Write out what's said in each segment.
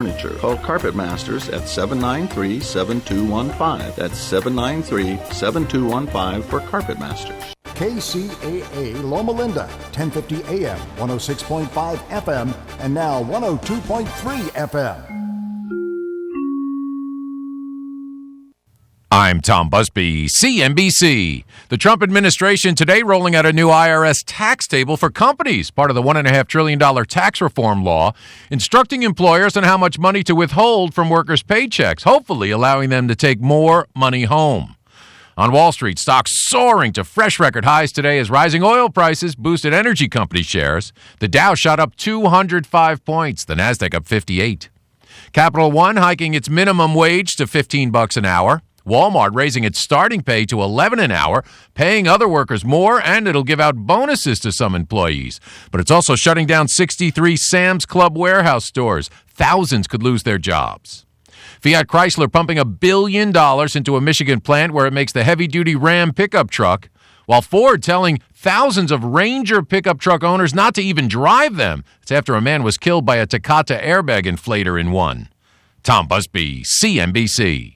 Furniture. Call Carpet Masters at 793-7215. That's 793-7215 for Carpet Masters. KCAA Loma Linda, 1050 AM, 106.5 FM, and now 102.3 FM. I'm Tom Busby, CNBC. The Trump administration today rolling out a new IRS tax table for companies, part of the $1.5 trillion tax reform law, instructing employers on how much money to withhold from workers' paychecks, hopefully allowing them to take more money home. On Wall Street, stocks soaring to fresh record highs today as rising oil prices boosted energy company shares. The Dow shot up 205 points, the Nasdaq up 58. Capital One hiking its minimum wage to $15 an hour. Walmart raising its starting pay to $11 an hour, paying other workers more, and it'll give out bonuses to some employees. But it's also shutting down 63 Sam's Club warehouse stores. Thousands could lose their jobs. Fiat Chrysler pumping $1 billion into a Michigan plant where it makes the heavy-duty Ram pickup truck, while Ford telling thousands of Ranger pickup truck owners not to even drive them. It's after a man was killed by a Takata airbag inflator in one. Tom Busby, CNBC.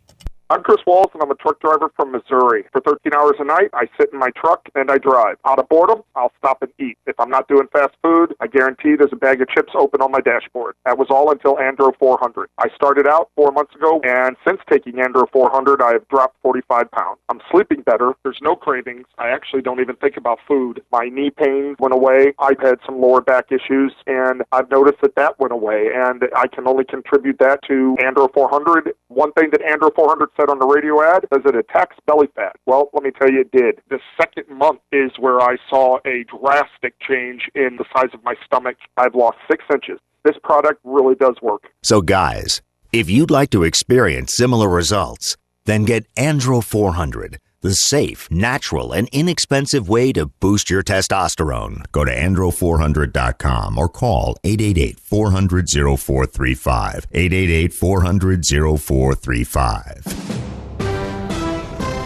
I'm Chris Walls, and I'm a truck driver from Missouri. For 13 hours a night, I sit in my truck and I drive. Out of boredom, I'll stop and eat. If I'm not doing fast food, I guarantee there's a bag of chips open on my dashboard. That was all until Andro 400. I started out 4 months ago, and since taking Andro 400, I have dropped 45 pounds. I'm sleeping better. There's no cravings. I actually don't even think about food. My knee pain went away. I've had some lower back issues, and I've noticed that went away, and I can only contribute that to Andro 400. One thing that Andro 400 said on the radio ad, does it attacks belly fat? Well, let me tell you, it did. The second month is where I saw a drastic change in the size of my stomach. I've lost 6 inches. This product really does work. So guys, if you'd like to experience similar results, then get Andro 400, the safe, natural, and inexpensive way to boost your testosterone. Go to andro400.com or call 888-400-0435. 888-400-0435.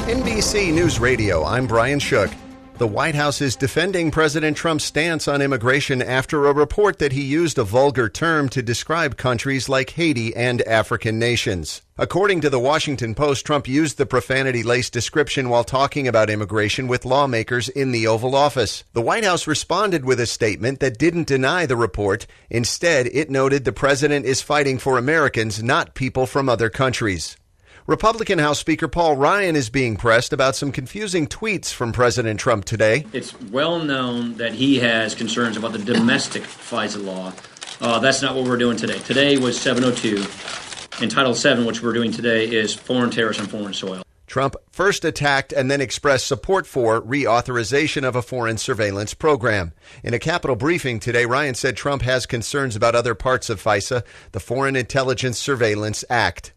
NBC News Radio, I'm Brian Shook. The White House is defending President Trump's stance on immigration after a report that he used a vulgar term to describe countries like Haiti and African nations. According to the Washington Post, Trump used the profanity-laced description while talking about immigration with lawmakers in the Oval Office. The White House responded with a statement that didn't deny the report. Instead, it noted the president is fighting for Americans, not people from other countries. Republican House Speaker Paul Ryan is being pressed about some confusing tweets from President Trump today. It's well known that he has concerns about the domestic FISA law. That's not what we're doing today. Today was 702, and Title VII, which we're doing today, is foreign terrorists on foreign soil. Trump first attacked and then expressed support for reauthorization of a foreign surveillance program. In a Capitol briefing today, Ryan said Trump has concerns about other parts of FISA, the Foreign Intelligence Surveillance Act.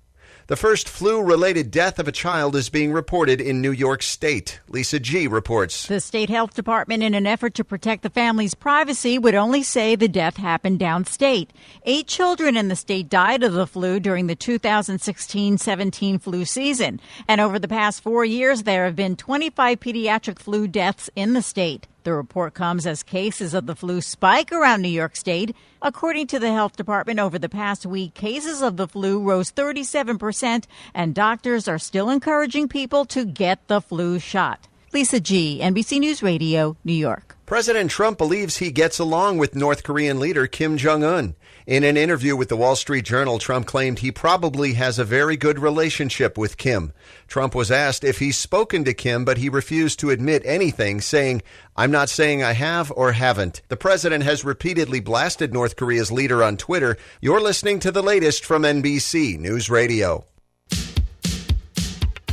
The first flu-related death of a child is being reported in New York State. Lisa G. reports. The state health department, in an effort to protect the family's privacy, would only say the death happened downstate. 8 children in the state died of the flu during the 2016-17 flu season. And over the past 4 years, there have been 25 pediatric flu deaths in the state. The report comes as cases of the flu spike around New York State. According to the health department, over the past week, cases of the flu rose 37%, and doctors are still encouraging people to get the flu shot. Lisa G., NBC News Radio, New York. President Trump believes he gets along with North Korean leader Kim Jong-un. In an interview with the Wall Street Journal, Trump claimed he probably has a very good relationship with Kim. Trump was asked if he's spoken to Kim, but he refused to admit anything, saying, "I'm not saying I have or haven't." The president has repeatedly blasted North Korea's leader on Twitter. You're listening to the latest from NBC News Radio.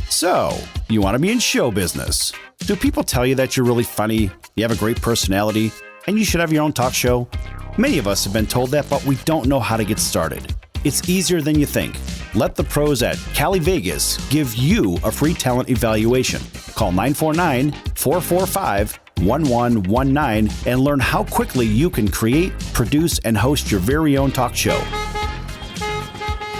So, you want to be in show business. Do people tell you that you're really funny, you have a great personality, and you should have your own talk show? Many of us have been told that, but we don't know how to get started. It's easier than you think. Let the pros at Cali Vegas give you a free talent evaluation. Call 949-445-1119 and learn how quickly you can create, produce, and host your very own talk show.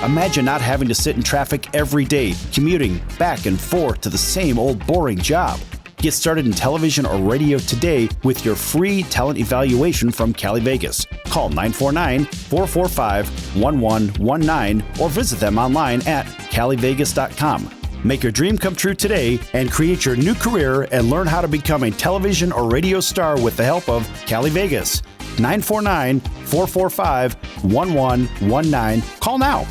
Imagine not having to sit in traffic every day, commuting back and forth to the same old boring job. Get started in television or radio today with your free talent evaluation from Cali Vegas. Call 949-445-1119 or visit them online at calivegas.com. Make your dream come true today and create your new career and learn how to become a television or radio star with the help of Cali Vegas. 949-445-1119. Call now.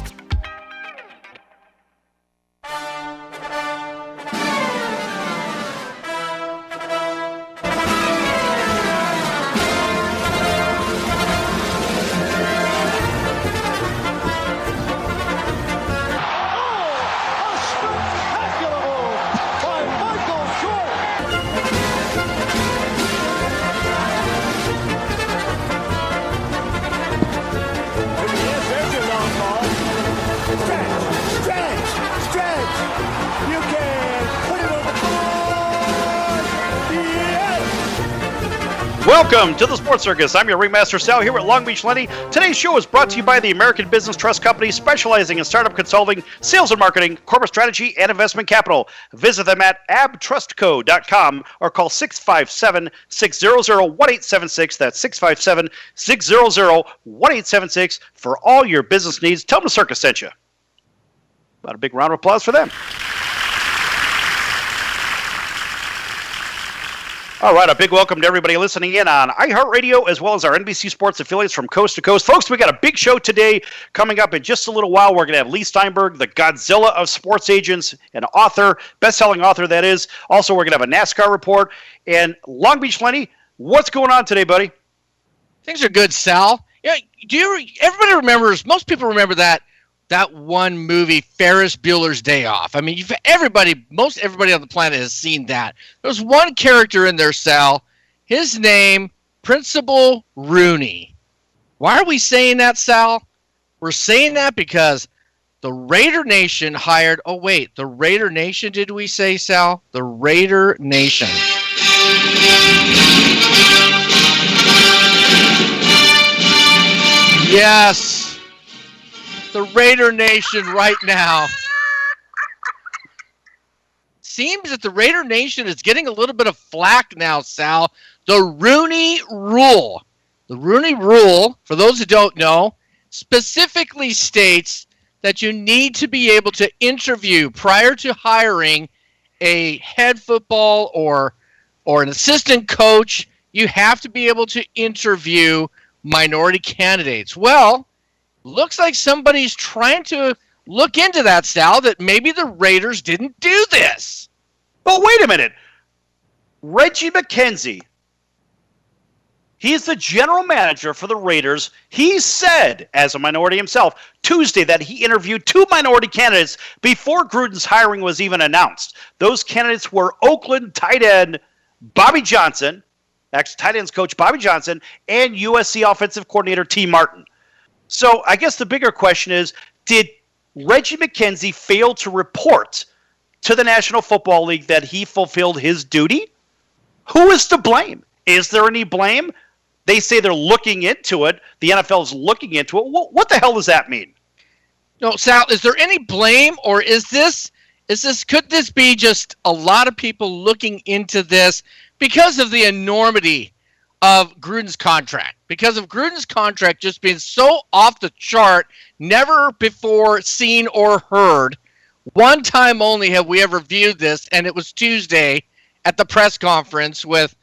Welcome to the Sports Circus. I'm your Ringmaster Sal here at Long Beach, Lenny. Today's show is brought to you by the American Business Trust Company, specializing in startup consulting, sales and marketing, corporate strategy, and investment capital. Visit them at abtrustco.com or call 657-600-1876. That's 657-600-1876 for all your business needs. Tell them the circus sent you. About a big round of applause for them. All right, a big welcome to everybody listening in on iHeartRadio as well as our NBC Sports affiliates from coast to coast. Folks, we got a big show today coming up in just a little while. We're going to have Leigh Steinberg, the Godzilla of sports agents, an author, best-selling author that is. Also, we're going to have a NASCAR report. And Long Beach, Lenny, what's going on today, buddy? Things are good, Sal. Yeah, everybody remembers, most people remember that one movie, Ferris Bueller's Day Off. I mean, most everybody on the planet has seen that. There's one character in there, Sal. His name, Principal Rooney. Why are we saying that, Sal? We're saying that because the Raider Nation hired... Oh, wait. The Raider Nation, did we say, Sal? The Raider Nation. Yes. The Raider Nation right now. Seems that the Raider Nation is getting a little bit of flack now, Sal. The Rooney Rule. The Rooney Rule, for those who don't know, specifically states that you need to be able to interview prior to hiring a head football or an assistant coach. You have to be able to interview minority candidates. Well, looks like somebody's trying to look into that, Sal, that maybe the Raiders didn't do this. But wait a minute. Reggie McKenzie, he's the general manager for the Raiders. He said, as a minority himself, Tuesday that he interviewed two minority candidates before Gruden's hiring was even announced. Those candidates were Oakland tight end Bobby Johnson, ex-tight ends coach Bobby Johnson, and USC offensive coordinator T. Martin. So I guess the bigger question is, did Reggie McKenzie fail to report to the National Football League that he fulfilled his duty? Who is to blame? Is there any blame? They say they're looking into it. The NFL is looking into it. What the hell does that mean? No, Sal, is there any blame, or could this be just a lot of people looking into this because of the enormity of Gruden's contract? Because of Gruden's contract just being so off the chart, never before seen or heard. One time only have we ever viewed this, and it was Tuesday at the press conference with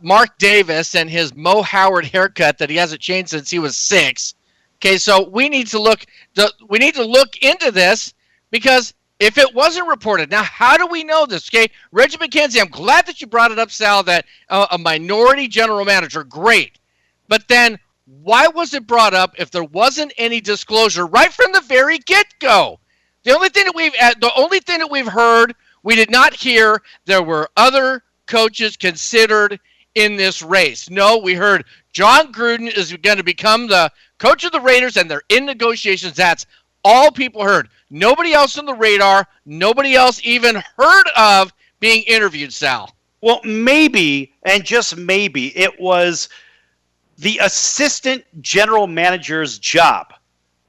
Mark Davis and his Mo Howard haircut that he hasn't changed since he was 6. Okay, so we need to look into this, because if it wasn't reported, now how do we know this? Okay, Reggie McKenzie, I'm glad that you brought it up, Sal, that a minority general manager, great. But then why was it brought up if there wasn't any disclosure right from the very get-go? The only thing that we've heard, we did not hear there were other coaches considered in this race. No, we heard John Gruden is going to become the coach of the Raiders, and they're in negotiations. That's all people heard. Nobody else on the radar, nobody else even heard of being interviewed, Sal. Well, maybe, and just maybe, it was the assistant general manager's job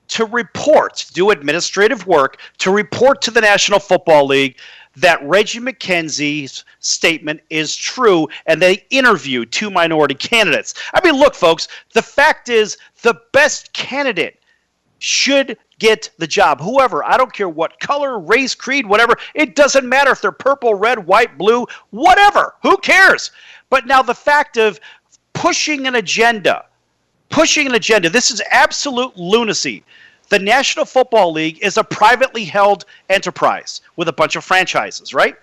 to report, do administrative work, to report to the National Football League that Reggie McKenzie's statement is true and they interview 2 minority candidates. I mean, look, folks, the fact is the best candidate should get the job. Whoever, I don't care what color, race, creed, whatever. It doesn't matter if they're purple, red, white, blue, whatever. Who cares? But now the fact of pushing an agenda, this is absolute lunacy. The National Football League is a privately held enterprise with a bunch of franchises, right?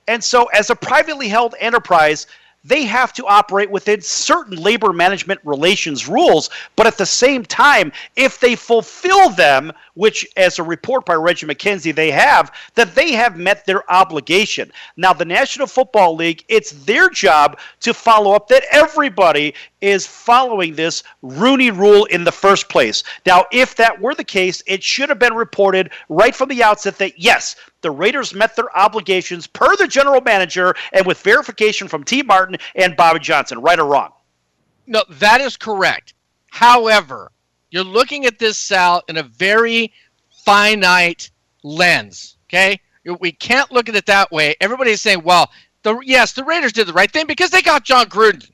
And so as a privately held enterprise, they have to operate within certain labor management relations rules, but at the same time, if they fulfill them, which as a report by Reggie McKenzie they have, that they have met their obligation. Now, the National Football League, it's their job to follow up that everybody is following this Rooney Rule in the first place. Now, if that were the case, it should have been reported right from the outset that, yes, the Raiders met their obligations per the general manager and with verification from T. Martin and Bobby Johnson, right or wrong. No, that is correct. However, you're looking at this, Sal, in a very finite lens, okay? We can't look at it that way. Everybody's saying, well, the Raiders did the right thing because they got John Gruden.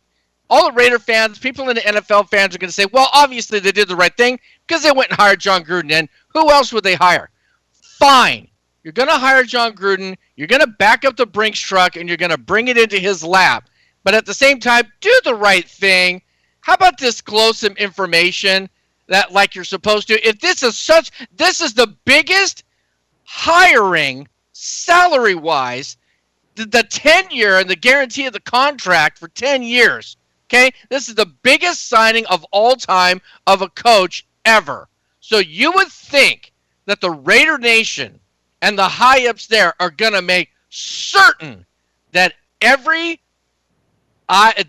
All the Raider fans, people in the NFL fans are going to say, well, obviously they did the right thing because they went and hired John Gruden. And who else would they hire? Fine. You're going to hire John Gruden. You're going to back up the Brinks truck, and you're going to bring it into his lab. But at the same time, do the right thing. How about disclose some information that like you're supposed to? If this is the biggest hiring salary-wise, the tenure and the guarantee of the contract for 10 years. Okay? This is the biggest signing of all time of a coach ever. So you would think that the Raider Nation and the high-ups there are going to make certain that every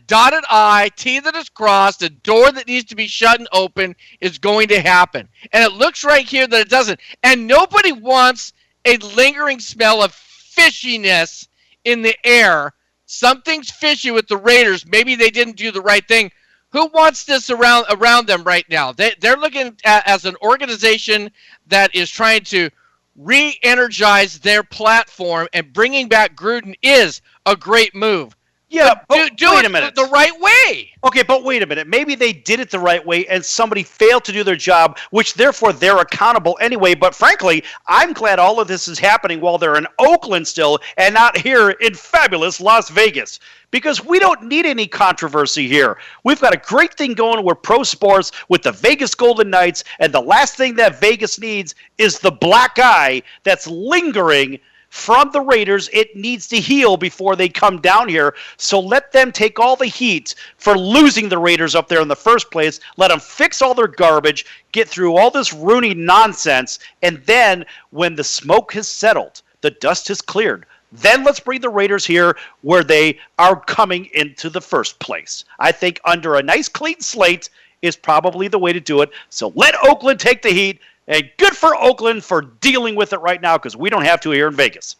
dotted I, T that is crossed, a door that needs to be shut and open is going to happen. And it looks right here that it doesn't. And nobody wants a lingering smell of fishiness in the air. Something's fishy with the Raiders. Maybe they didn't do the right thing. Who wants this around them right now? They're looking at as an organization that is trying to re-energize their platform, and bringing back Gruden is a great move. Yeah, but do it the right way. Okay, but wait a minute. Maybe they did it the right way and somebody failed to do their job, which therefore they're accountable anyway. But frankly, I'm glad all of this is happening while they're in Oakland still and not here in fabulous Las Vegas. Because we don't need any controversy here. We've got a great thing going with pro sports with the Vegas Golden Knights, and the last thing that Vegas needs is the black eye that's lingering from the Raiders. It needs to heal before they come down here. So let them take all the heat for losing the Raiders up there in the first place. Let them fix all their garbage, get through all this Rooney nonsense, and then when the smoke has settled, the dust has cleared, then let's bring the Raiders here where they are coming into the first place. I think under a nice clean slate is probably the way to do it. So let Oakland take the heat. And good for Oakland for dealing with it right now, because we don't have to here in Vegas.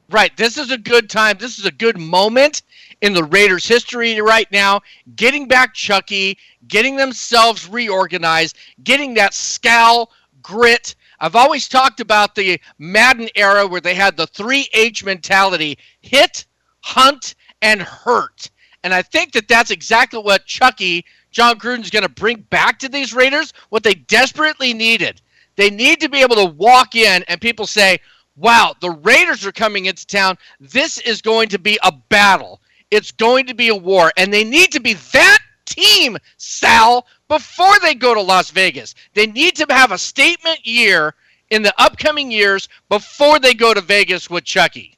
Right. This is a good time. This is a good moment in the Raiders' history right now. Getting back Chucky, getting themselves reorganized, getting that scowl, grit. I've always talked about the Madden era where they had the 3H mentality: hit, hunt, and hurt. And I think that that's exactly what Chucky, John Gruden's going to bring back to these Raiders, what they desperately needed. They need to be able to walk in and people say, wow, the Raiders are coming into town. This is going to be a battle. It's going to be a war. And they need to be that team, Sal, before they go to Las Vegas. They need to have a statement year in the upcoming years before they go to Vegas with Chucky.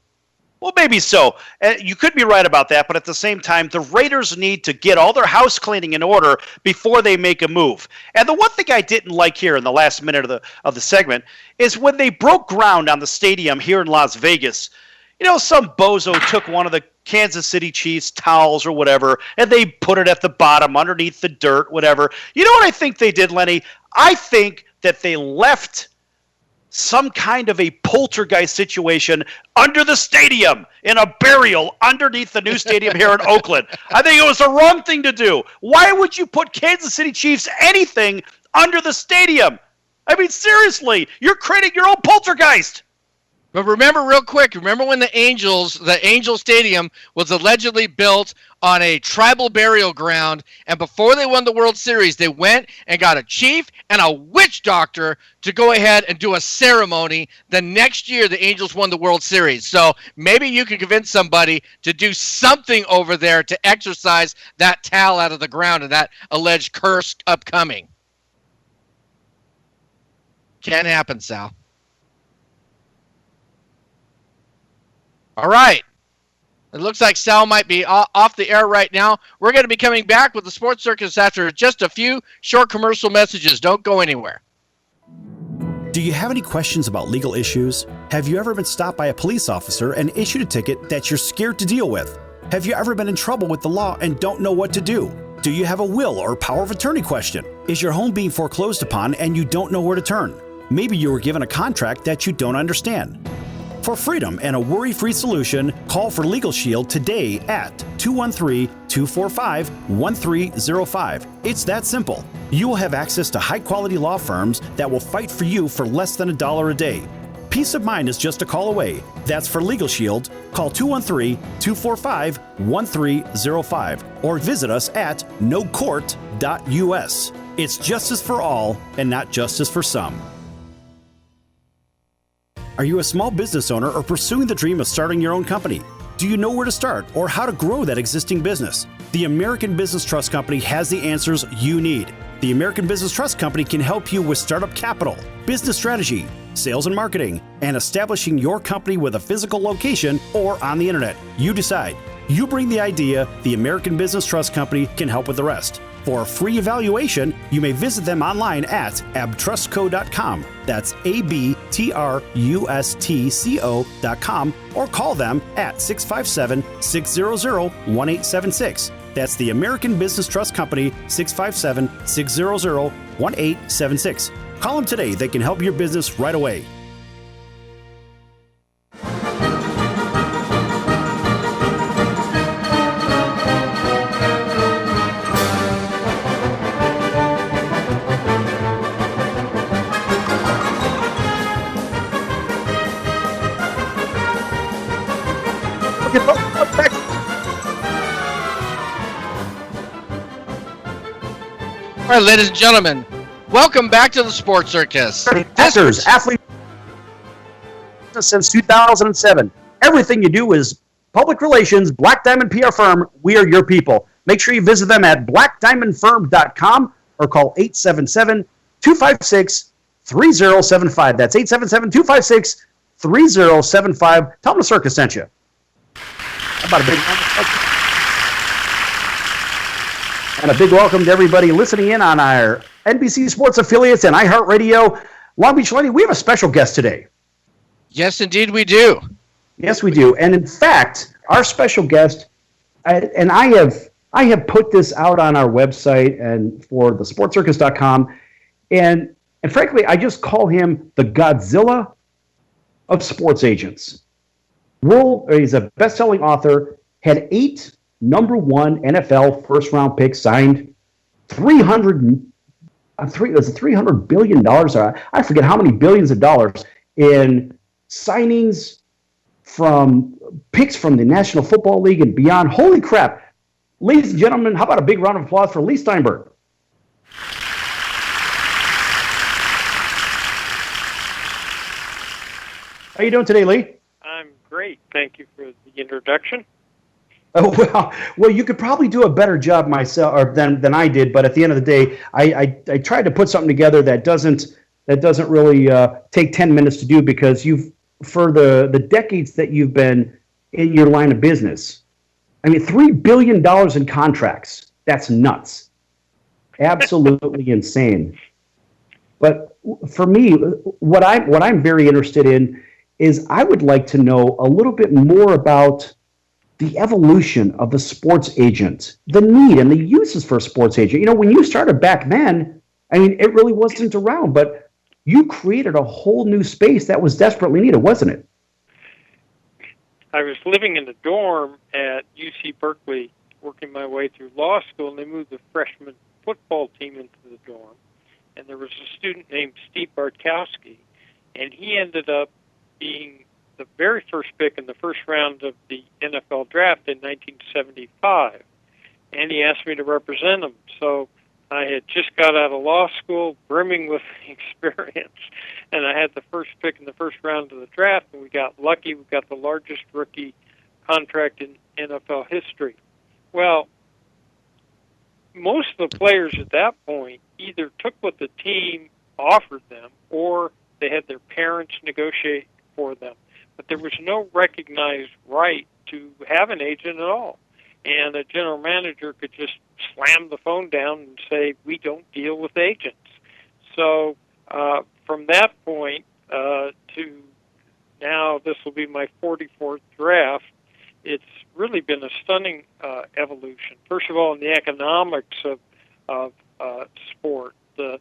Well, maybe so. You could be right about that, but at the same time, the Raiders need to get all their house cleaning in order before they make a move. And the one thing I didn't like here in the last minute of the segment is when they broke ground on the stadium here in Las Vegas, you know, some bozo took one of the Kansas City Chiefs towels or whatever, and they put it at the bottom underneath the dirt, whatever. You know what I think they did, Lenny? I think that they left some kind of a poltergeist situation under the stadium in a burial underneath the new stadium here in Oakland. I think it was the wrong thing to do. Why would you put Kansas City Chiefs anything under the stadium? I mean, seriously, you're creating your own poltergeist. But remember real quick, remember when the Angel Stadium was allegedly built on a tribal burial ground, and before they won the World Series, they went and got a chief and a witch doctor to go ahead and do a ceremony. The next year, the Angels won the World Series. So maybe you can convince somebody to do something over there to exorcise that towel out of the ground and that alleged curse upcoming. Can't happen, Sal. All right. It looks like Sal might be off the air right now. We're going to be coming back with the Sports Circus after just a few short commercial messages. Don't go anywhere. Do you have any questions about legal issues? Have you ever been stopped by a police officer and issued a ticket that you're scared to deal with? Have you ever been in trouble with the law and don't know what to do? Do you have a will or power of attorney question? Is your home being foreclosed upon and you don't know where to turn? Maybe you were given a contract that you don't understand. For freedom and a worry-free solution, call for Legal Shield today at 213-245-1305. It's that simple. You will have access to high-quality law firms that will fight for you for less than $1 a day. Peace of mind is just a call away. That's for Legal Shield. Call 213-245-1305 or visit us at nocourt.us. It's justice for all and not justice for some. Are you a small business owner or pursuing the dream of starting your own company? Do you know where to start or how to grow that existing business? The American Business Trust Company has the answers you need. The American Business Trust Company can help you with startup capital, business strategy, sales and marketing, and establishing your company with a physical location or on the internet. You decide. You bring the idea, the American Business Trust Company can help with the rest. For a free evaluation, you may visit them online at abtrustco.com. That's ABTRUSTCO.com or call them at 657-600-1876. That's the American Business Trust Company, 657-600-1876. Call them today. They can help your business right away. All right, ladies and gentlemen, welcome back to the Sports Circus. Actors, athletes, since 2007. Everything you do is public relations, Black Diamond PR firm. We are your people. Make sure you visit them at blackdiamondfirm.com or call 877-256-3075. That's 877-256-3075. Tell them the circus sent you. How about a big and a big welcome to everybody listening in on our NBC Sports affiliates and iHeartRadio. Long Beach Lady, we have a special guest today. Yes, indeed we do. Yes, we do. And in fact, our special guest, and I have put this out on our website and for the sportscircus.com, and frankly, I just call him the Godzilla of sports agents. He's a best-selling author, had 8 number 1 NFL first-round picks signed, $300 billion, I forget how many billions of dollars in signings from picks from the National Football League and beyond. Holy crap. Ladies and gentlemen, how about a big round of applause for Leigh Steinberg? How you doing today, Leigh? I'm great. Thank you for the introduction. Oh, well, you could probably do a better job myself or than I did, but at the end of the day, I tried to put something together that doesn't really take 10 minutes to do, because for the decades that you've been in your line of business, I mean, $3 billion in contracts. That's nuts. Absolutely insane. But for me, what I'm very interested in is I would like to know a little bit more about the evolution of the sports agent, the need and the uses for a sports agent. You know, when you started back then, I mean, it really wasn't around, but you created a whole new space that was desperately needed, wasn't it? I was living in a dorm at UC Berkeley, working my way through law school, and they moved the freshman football team into the dorm. And there was a student named Steve Bartkowski, and he ended up being the very first pick in the first round of the NFL draft in 1975. And he asked me to represent him. So I had just got out of law school, brimming with experience, and I had the first pick in the first round of the draft, and we got lucky. We got the largest rookie contract in NFL history. Well, most of the players at that point either took what the team offered them or they had their parents negotiate for them. But there was no recognized right to have an agent at all. And a general manager could just slam the phone down and say, we don't deal with agents. So from that point to now, this will be my 44th draft, it's really been a stunning evolution. First of all, in the economics of sport, the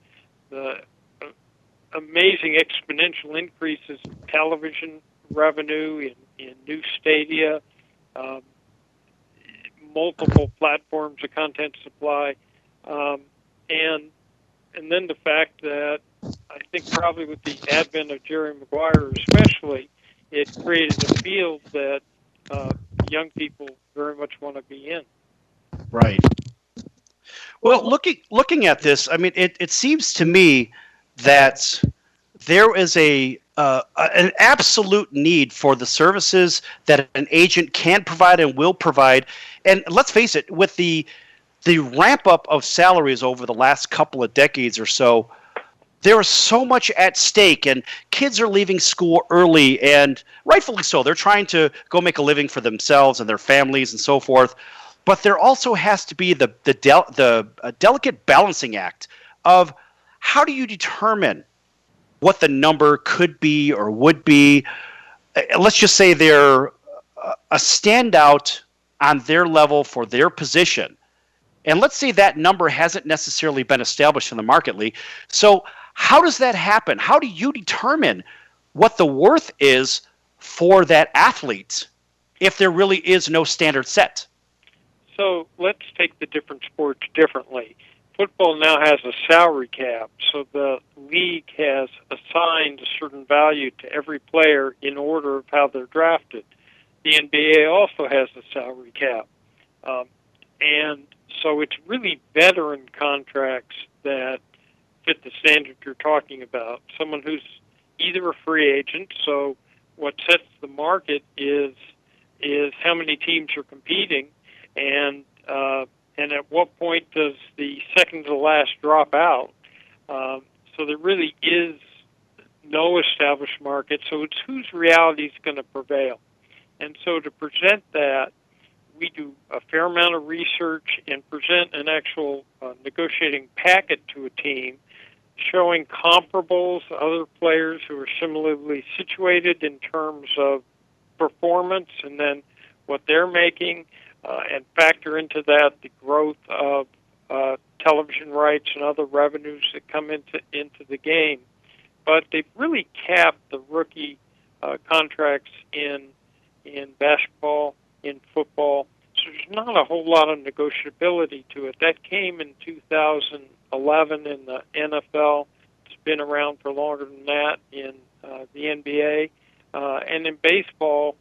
amazing exponential increases in television revenue, in new stadia, multiple platforms of content supply, and then the fact that I think probably with the advent of Jerry Maguire especially, it created a field that young people very much want to be in. Right. Well, looking at this, I mean, it seems to me that there is an absolute need for the services that an agent can provide and will provide. And let's face it, with the ramp up of salaries over the last couple of decades or so, there is so much at stake, and kids are leaving school early, and rightfully so. They're trying to go make a living for themselves and their families and so forth. But there also has to be the delicate balancing act of how do you determine what the number could be or would be. Let's just say they're a standout on their level for their position. And let's say that number hasn't necessarily been established in the market, Leigh. So how does that happen? How do you determine what the worth is for that athlete if there really is no standard set? So let's take the different sports differently. Football now has a salary cap, so the league has assigned a certain value to every player in order of how they're drafted. The NBA also has a salary cap. And so it's really veteran contracts that fit the standard you're talking about. Someone who's either a free agent, so what sets the market is how many teams are competing, and at what point does the second to the last drop out. So there really is no established market, so it's whose reality is going to prevail. And so to present that, we do a fair amount of research and present an actual negotiating packet to a team showing comparables, other players who are similarly situated in terms of performance, and then what they're making, and factor into that the growth of television rights and other revenues that come into the game. But they've really capped the rookie contracts in basketball, in football. So there's not a whole lot of negotiability to it. That came in 2011 in the NFL. It's been around for longer than that in the NBA. And in baseball,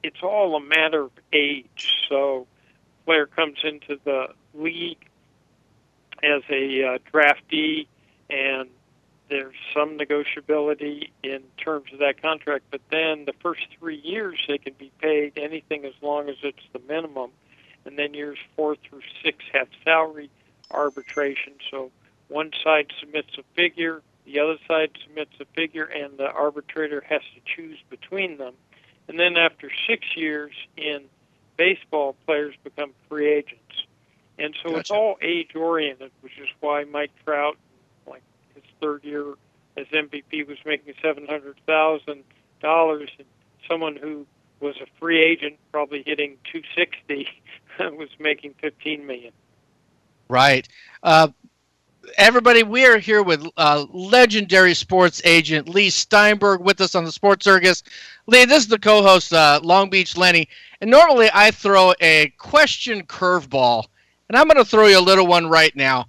it's all a matter of age. So a player comes into the league as a draftee, and there's some negotiability in terms of that contract, but then the first 3 years they can be paid anything as long as it's the minimum, and then years 4 through 6 have salary arbitration. So one side submits a figure, the other side submits a figure, and the arbitrator has to choose between them. And then after 6 years in baseball, players become free agents. And so It's all age-oriented, which is why Mike Trout, like his third year as MVP, was making $700,000, and someone who was a free agent, probably hitting $260, was making $15 million. Right. Everybody, we are here with legendary sports agent Leigh Steinberg with us on the Sports Circus. Leigh, this is the co-host, Long Beach Lenny, and normally I throw a question curveball, and I'm going to throw you a little one right now.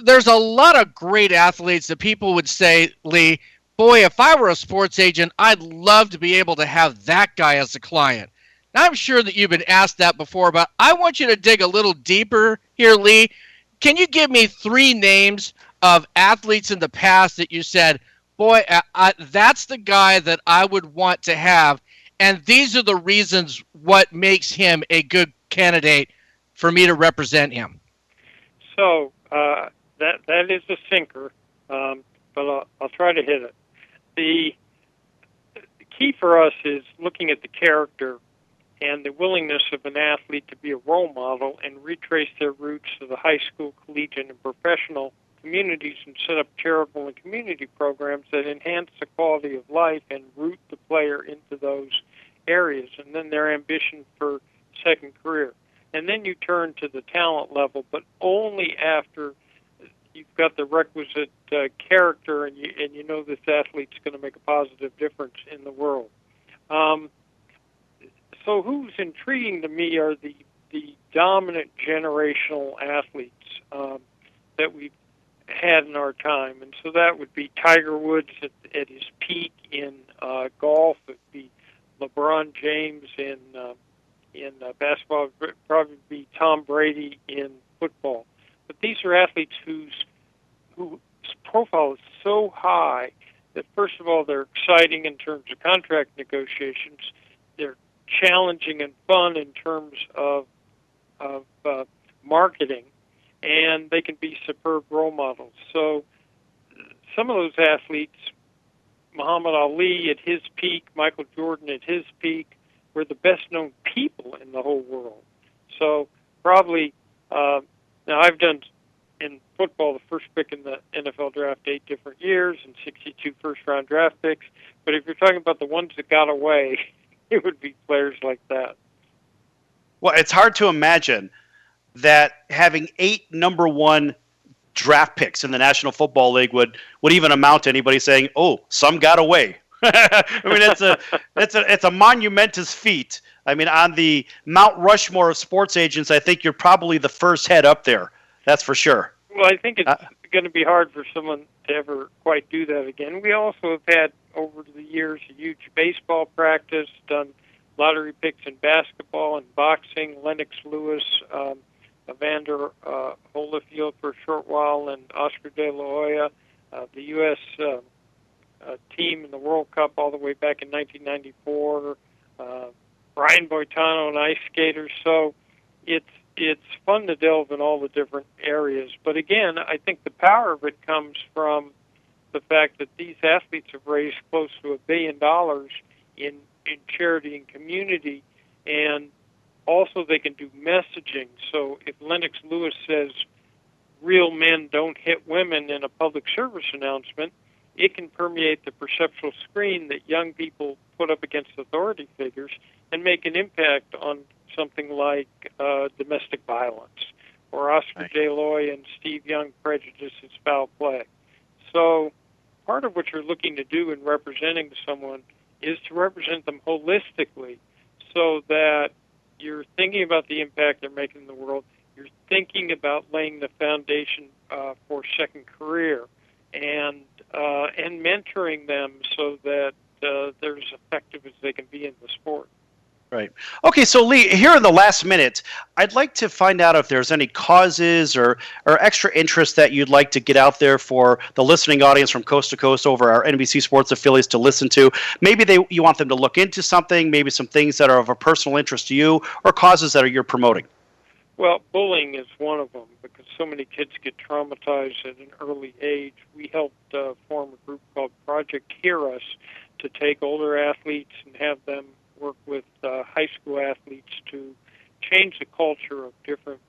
There's a lot of great athletes that people would say, Leigh, boy, if I were a sports agent, I'd love to be able to have that guy as a client. Now, I'm sure that you've been asked that before, but I want you to dig a little deeper here, Leigh. Can you give me 3 names of athletes in the past that you said, boy, that's the guy that I would want to have, and these are the reasons what makes him a good candidate for me to represent him? So that is a sinker, but I'll try to hit it. The key for us is looking at the character and the willingness of an athlete to be a role model and retrace their roots to the high school, collegiate, and professional communities and set up charitable and community programs that enhance the quality of life and root the player into those areas, and then their ambition for second career. And then you turn to the talent level, but only after you've got the requisite character and you know this athlete's going to make a positive difference in the world. So who's intriguing to me are the dominant generational athletes that we've had in our time. And so that would be Tiger Woods at his peak in golf. It would be LeBron James in basketball. It would probably be Tom Brady in football. But these are athletes whose profile is so high that, first of all, they're exciting in terms of contract negotiations. They're challenging and fun in terms of marketing, and they can be superb role models. So some of those athletes, Muhammad Ali at his peak, Michael Jordan at his peak, were the best-known people in the whole world. So probably, now I've done in football the first pick in the NFL draft 8 different years and 62 first-round draft picks, but if you're talking about the ones that got away, it would be players like that. Well, it's hard to imagine that having 8 number 1 draft picks in the National Football League would even amount to anybody saying, "Oh, some got away." I mean, it's a monumentous feat. I mean, on the Mount Rushmore of sports agents, I think you're probably the first head up there. That's for sure. Well, I think it's going to be hard for someone to ever quite do that again. We also have had, over the years, a huge baseball practice, done lottery picks in basketball and boxing, Lennox Lewis, Evander Holyfield for a short while, and Oscar De La Hoya, the U.S. Team in the World Cup all the way back in 1994, Brian Boitano, and ice skaters. So it's fun to delve in all the different areas. But again, I think the power of it comes from the fact that these athletes have raised close to $1 billion in charity and community, and also they can do messaging. So if Lennox Lewis says real men don't hit women in a public service announcement, it can permeate the perceptual screen that young people put up against authority figures and make an impact on something like domestic violence, or Oscar De La Hoya and Steve Young, Prejudice is Foul Play. So part of what you're looking to do in representing someone is to represent them holistically, so that you're thinking about the impact they're making in the world, you're thinking about laying the foundation for second career, and mentoring them so that they're as effective as they can be in the sport. Right. Okay, so Leigh, here in the last minute, I'd like to find out if there's any causes or extra interest that you'd like to get out there for the listening audience from coast to coast over our NBC Sports affiliates to listen to. Maybe you want them to look into something, maybe some things that are of a personal interest to you, or causes that you're promoting. Well, bullying is one of them, because so many kids get traumatized at an early age. We helped form a group called Project Hear Us to take older athletes and have them work with high school athletes to change the culture of different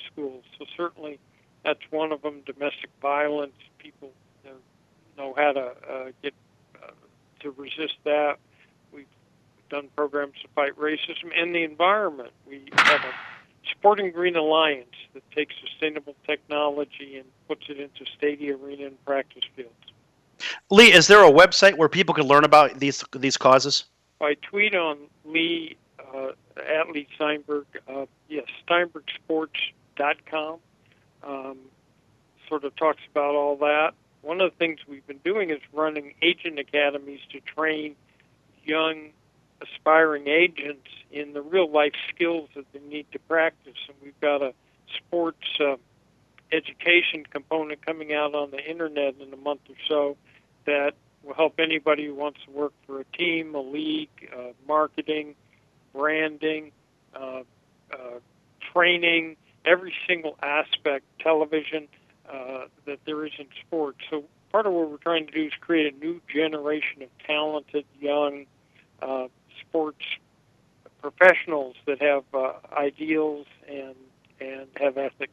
schools. So certainly that's one of them. Domestic violence, people know how to get to resist that. We've done programs to fight racism and the environment. We have a Sporting Green Alliance that takes sustainable technology and puts it into stadium, arena, and practice fields. Leigh, is there a website where people can learn about these causes? I tweet on Leigh, at Leigh Steinberg, steinbergsports.com, sort of talks about all that. one of the things we've been doing is running agent academies to train young aspiring agents in the real-life skills that they need to practice. And we've got a sports education component coming out on the internet in a month or so that will help anybody who wants to work for a team, a league, marketing, branding, training, every single aspect, television, that there is in sports. So part of what we're trying to do is create a new generation of talented, young sports professionals that have ideals and have ethics.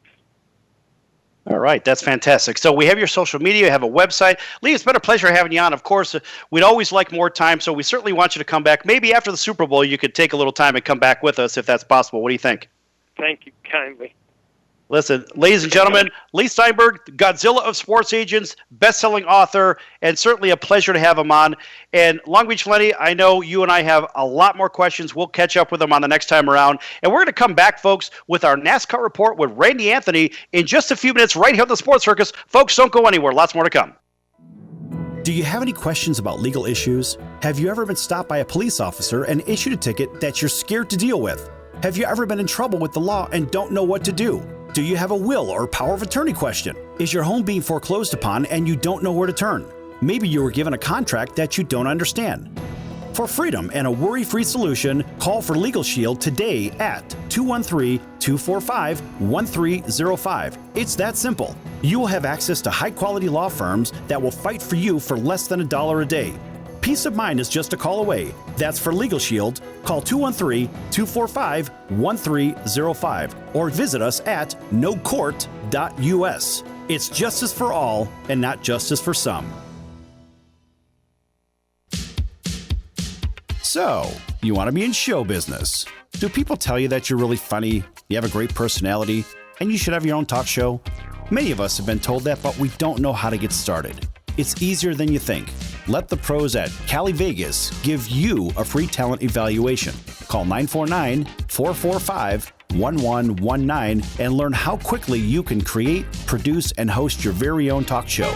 All right, that's fantastic. So we have your social media, you have a website. Leigh, it's been a pleasure having you on. Of course, we'd always like more time, so we certainly want you to come back. Maybe after the Super Bowl, you could take a little time and come back with us if that's possible. What do you think? Thank you kindly. Listen, ladies and gentlemen, Leigh Steinberg, Godzilla of sports agents, best-selling author, and certainly a pleasure to have him on. And Long Beach Lenny, I know you and I have a lot more questions. We'll catch up with him on the next time around. And we're going to come back, folks, with our NASCAR report with Randy Anthony in just a few minutes right here on the Sports Circus. Folks, don't go anywhere. Lots more to come. Do you have any questions about legal issues? Have you ever been stopped by a police officer and issued a ticket that you're scared to deal with? Have you ever been in trouble with the law and don't know what to do? Do you have a will or power of attorney question? Is your home being foreclosed upon and you don't know where to turn? Maybe you were given a contract that you don't understand. For freedom and a worry-free solution, call for Legal Shield today at 213-245-1305. It's that simple. You will have access to high-quality law firms that will fight for you for less than $1 a day. Peace of mind is just a call away. That's for Legal Shield. Call 213-245-1305 or visit us at nocourt.us. It's justice for all and not justice for some. So, you want to be in show business. Do people tell you that you're really funny, you have a great personality, and you should have your own talk show? Many of us have been told that, but we don't know how to get started. It's easier than you think. Let the pros at Cali Vegas give you a free talent evaluation. Call 949-445-1119 and learn how quickly you can create, produce, and host your very own talk show.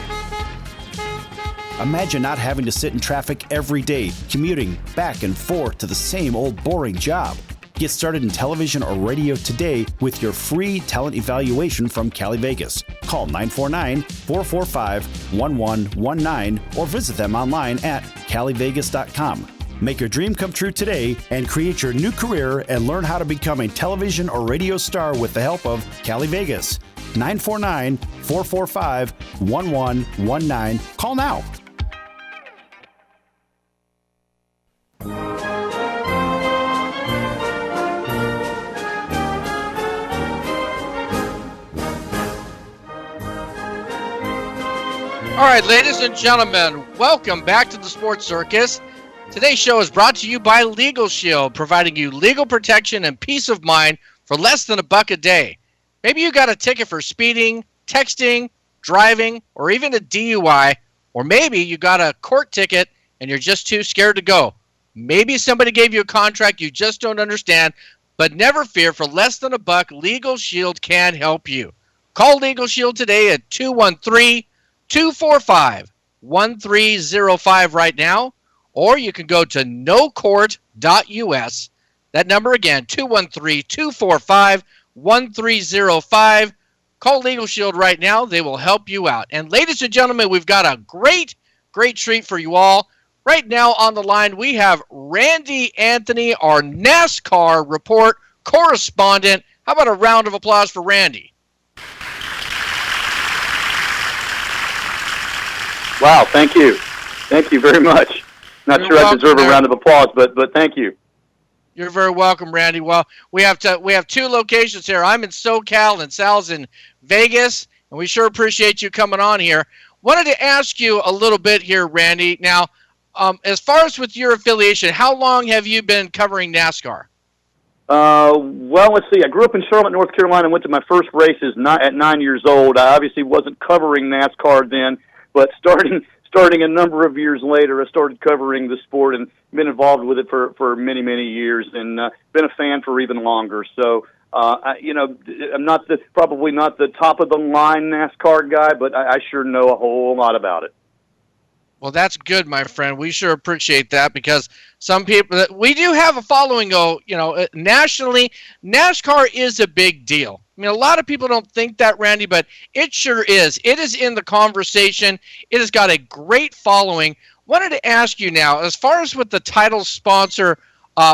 Imagine not having to sit in traffic every day, commuting back and forth to the same old boring job. Get started in television or radio today with your free talent evaluation from Cali Vegas. Call 949-445-1119 or visit them online at calivegas.com. Make your dream come true today and create your new career and learn how to become a television or radio star with the help of Cali Vegas. 949-445-1119. Call now. All right, ladies and gentlemen, welcome back to the Sports Circus. Today's show is brought to you by Legal Shield, providing you legal protection and peace of mind for less than $1 a day. Maybe you got a ticket for speeding, texting, driving, or even a DUI, or maybe you got a court ticket and you're just too scared to go. Maybe somebody gave you a contract you just don't understand, but never fear, for less than $1, Legal Shield can help you. Call Legal Shield today at 213-245-1305 right now, or you can go to nocourt.us. That number again, 213-245-1305. Call Legal Shield right now. They will help you out. And ladies and gentlemen, we've got a great treat for you all. Right now on the line, we have Randy Anthony, our NASCAR report correspondent. How about a round of applause for Randy? Wow, thank you. Thank you very much. Not sure I deserve a round of applause, but thank you. You're very welcome, Randy. Well, we have two locations here. I'm in SoCal and Sal's in Vegas, and we sure appreciate you coming on here. Wanted to ask you a little bit here, Randy. Now, as far as with your affiliation, how long have you been covering NASCAR? Well, let's see. I grew up in Charlotte, North Carolina, and went to my first races at 9 years old. I obviously wasn't covering NASCAR then, but starting a number of years later, I started covering the sport and been involved with it for many, many years, and been a fan for even longer. So I'm probably not the top of the line NASCAR guy, but I sure know a whole lot about it. Well, that's good, my friend. We sure appreciate that because some people, we do have a following, nationally, NASCAR is a big deal. I mean, a lot of people don't think that, Randy, but it sure is. It is in the conversation. It has got a great following. Wanted to ask you now, as far as with the title sponsor,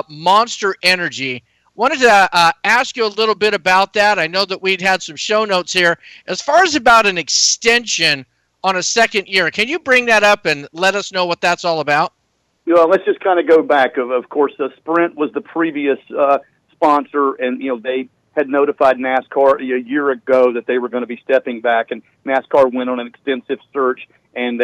Monster Energy, wanted to ask you a little bit about that. I know that we'd had some show notes here. As far as about an extension on a second year, can you bring that up and let us know what that's all about? Let's just kind of go back. Of course, Sprint was the previous sponsor, and they had notified NASCAR a year ago that they were going to be stepping back, and NASCAR went on an extensive search, and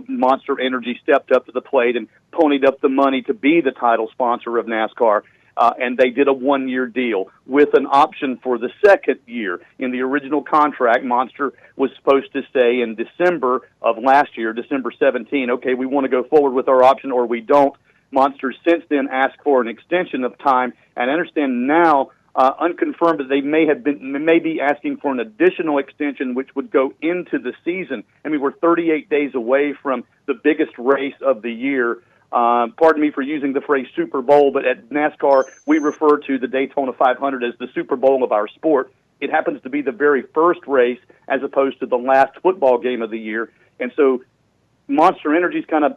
Monster Energy stepped up to the plate and ponied up the money to be the title sponsor of NASCAR. And they did a one-year deal with an option for the second year. In the original contract, Monster was supposed to say in December of last year, December 17, okay, we want to go forward with our option or we don't. Monster since then asked for an extension of time, and I understand now, unconfirmed, that they may be asking for an additional extension which would go into the season. I mean, we're 38 days away from the biggest race of the year. Pardon me for using the phrase Super Bowl, but at NASCAR, we refer to the Daytona 500 as the Super Bowl of our sport. It happens to be the very first race as opposed to the last football game of the year. And so Monster Energy's kind of,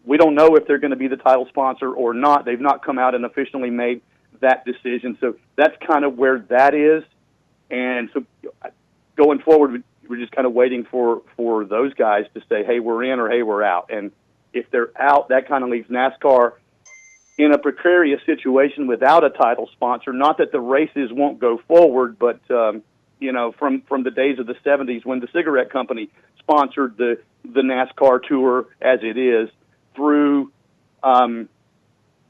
we don't know if they're going to be the title sponsor or not. They've not come out and officially made that decision. So that's kind of where that is. And so going forward, we're just kind of waiting for those guys to say, hey, we're in or hey, we're out. And if they're out, that kind of leaves NASCAR in a precarious situation without a title sponsor. Not that the races won't go forward, but from the days of the 70s when the cigarette company sponsored the NASCAR tour as it is, through the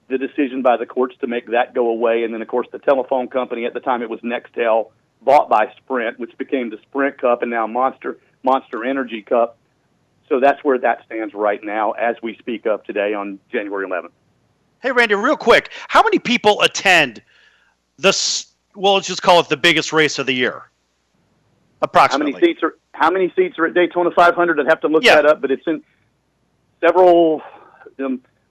decision by the courts to make that go away, and then of course the telephone company at the time, it was Nextel, bought by Sprint, which became the Sprint Cup and now Monster Energy Cup. So that's where that stands right now as we speak of today on January 11th. Hey, Randy, real quick, how many people attend this, let's just call it the biggest race of the year? Approximately. How many seats are at Daytona 500? I'd have to look that up, but it's in several,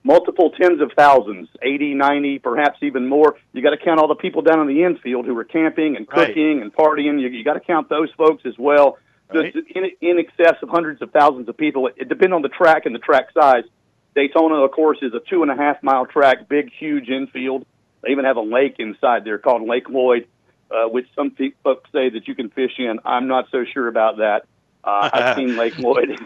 multiple tens of thousands, 80, 90, perhaps even more. You got to count all the people down in the infield who are camping and cooking and partying. You got to count those folks as well. Right. In excess of hundreds of thousands of people. It depends on the track and the track size. Daytona, of course, is a 2.5-mile track, big, huge infield. They even have a lake inside there called Lake Lloyd, which some folks say that you can fish in. I'm not so sure about that. I've seen Lake Lloyd.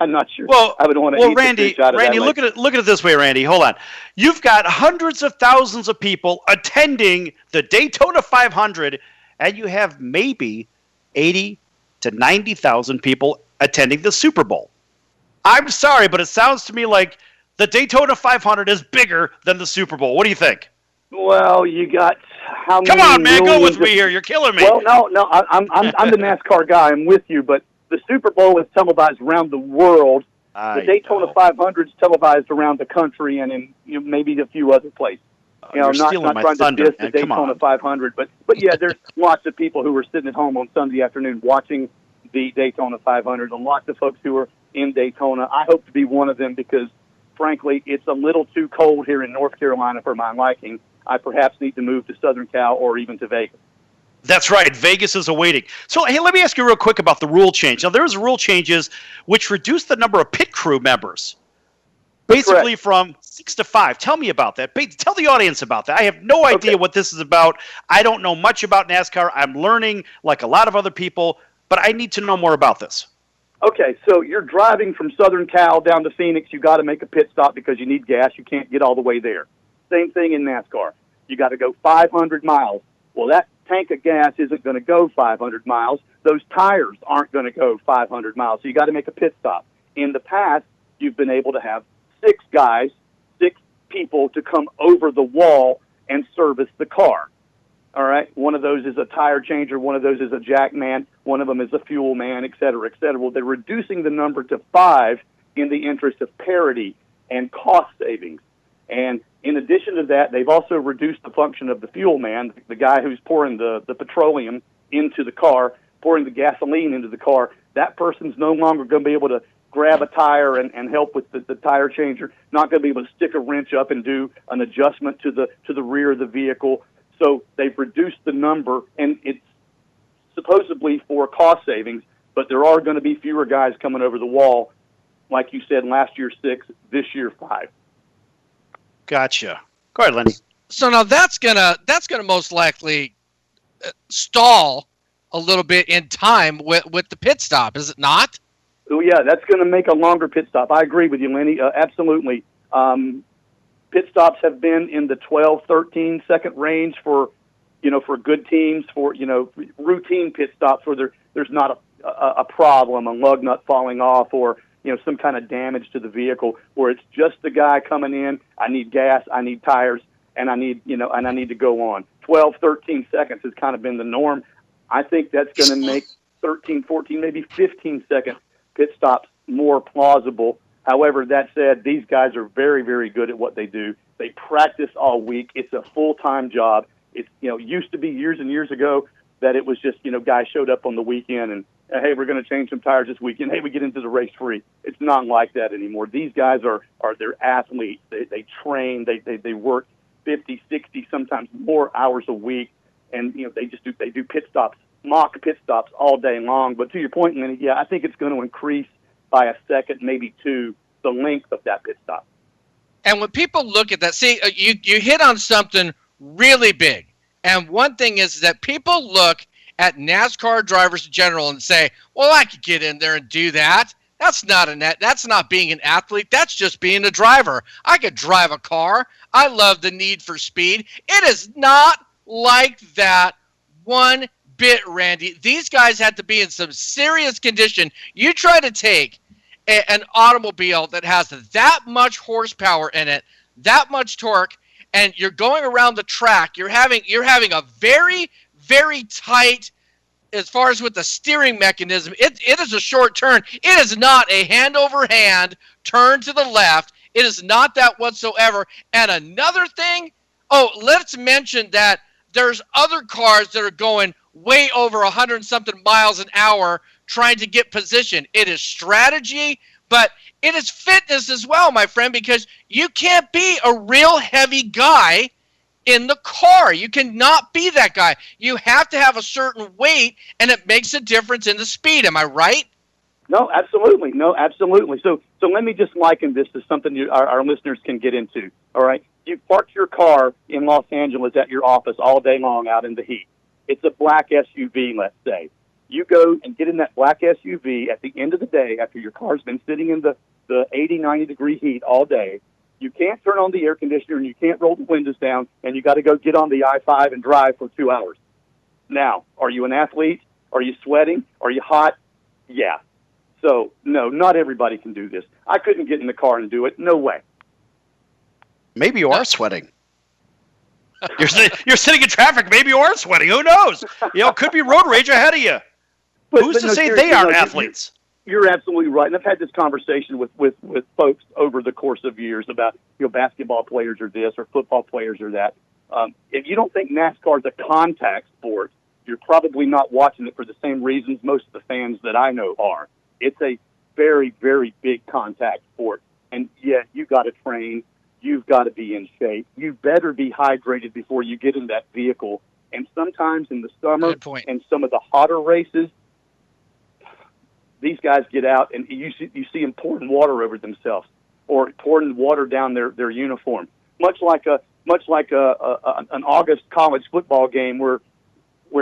I'm not sure. Well, I would want to eat Randy, the fish out of Randy, that lake. look at it this way, Randy. Hold on. You've got hundreds of thousands of people attending the Daytona 500, and you have maybe 80 to 90,000 people attending the Super Bowl. I'm sorry, but it sounds to me like the Daytona 500 is bigger than the Super Bowl. What do you think? Well, you got how many? Come on, man, go with me here. You're killing me. Well, no, I'm the NASCAR guy. I'm with you, but the Super Bowl is televised around the world. The Daytona 500 is televised around the country and in maybe a few other places. You're not trying thunder, to diss the Daytona 500, but yeah, there's lots of people who are sitting at home on Sunday afternoon watching the Daytona 500, and lots of folks who are in Daytona. I hope to be one of them because, frankly, it's a little too cold here in North Carolina for my liking. I perhaps need to move to Southern Cal or even to Vegas. That's right. Vegas is awaiting. So, hey, let me ask you real quick about the rule change. Now, there's rule changes which reduce the number of pit crew members. Basically from 6 to 5. Tell me about that. Tell the audience about that. I have no idea what this is about. I don't know much about NASCAR. I'm learning like a lot of other people, but I need to know more about this. Okay, so you're driving from Southern Cal down to Phoenix. You got to make a pit stop because you need gas. You can't get all the way there. Same thing in NASCAR. You got to go 500 miles. Well, that tank of gas isn't going to go 500 miles. Those tires aren't going to go 500 miles. So you got to make a pit stop. In the past, you've been able to have 6 people to come over the wall and service the car. All right? One of those is a tire changer. One of those is a jack man. One of them is a fuel man, et cetera, et cetera. Well, they're reducing the number to 5 in the interest of parity and cost savings. And In addition to that, they've also reduced the function of the fuel man, the guy who's pouring the petroleum into the car, pouring the gasoline into the car. That person's no longer going to be able to grab a tire and help with the tire changer, not going to be able to stick a wrench up and do an adjustment to the rear of the vehicle. So they've reduced the number, and it's supposedly for cost savings, but there are going to be fewer guys coming over the wall. Like you said, last year 6, this year 5. Gotcha. Go ahead, Lenny. So now that's gonna most likely stall a little bit in time with the pit stop, is it not? Oh yeah, that's going to make a longer pit stop. I agree with you, Lenny. Absolutely. Pit stops have been in the 12, 13 second range for good teams, for routine pit stops where there's not a problem, a lug nut falling off, or some kind of damage to the vehicle, where it's just the guy coming in. I need gas, I need tires, and I need to go on. 12, 13 seconds has kind of been the norm. I think that's going to make 13, 14, maybe 15 second pit stops more plausible. However, that said, these guys are very, very good at what they do. They practice all week. It's a full-time job. It's used to be years and years ago that it was just guys showed up on the weekend and hey, we're going to change some tires this weekend. Hey, we get into the race free. It's not like that anymore. These guys are they're athletes. They train. They work 50, 60, sometimes more hours a week, and they do pit stops, mock pit stops all day long. But to your point, Lenny, yeah, I think it's going to increase by a second, maybe 2, the length of that pit stop. And when people look at that, see, you hit on something really big. And one thing is that people look at NASCAR drivers in general and say, well, I could get in there and do that. That's not being an athlete. That's just being a driver. I could drive a car. I love the need for speed. It is not like that one bit, Randy. These guys had to be in some serious condition. You try to take an automobile that has that much horsepower in it, that much torque, and you're going around the track. You're having a very, very tight, as far as with the steering mechanism, it is a short turn. It is not a hand over hand turn to the left. It is not that whatsoever. And another thing, let's mention that there's other cars that are going way over 100-something miles an hour trying to get position. It is strategy, but it is fitness as well, my friend, because you can't be a real heavy guy in the car. You cannot be that guy. You have to have a certain weight, and it makes a difference in the speed. Am I right? No, absolutely. So let me just liken this to something our listeners can get into. All right, you park your car in Los Angeles at your office all day long out in the heat. It's a black SUV, let's say. You go and get in that black SUV at the end of the day after your car's been sitting in the 80, 90-degree heat all day. You can't turn on the air conditioner and you can't roll the windows down, and you got to go get on the I-5 and drive for 2 hours. Now, are you an athlete? Are you sweating? Are you hot? Yeah. So, no, not everybody can do this. I couldn't get in the car and do it. No way. Maybe you are sweating. You're sitting in traffic. Maybe you are sweating. Who knows? Could be road rage ahead of you. Who's to say they aren't athletes? You're absolutely right, and I've had this conversation with folks over the course of years about basketball players are this or football players are that. If you don't think NASCAR is a contact sport, you're probably not watching it for the same reasons most of the fans that I know are. It's a very, very big contact sport, and yeah, you got to train. You've got to be in shape. You better be hydrated before you get in that vehicle. And sometimes in the summer and some of the hotter races, these guys get out and you see them pouring water over themselves or pouring water down their uniform, much like an August college football game where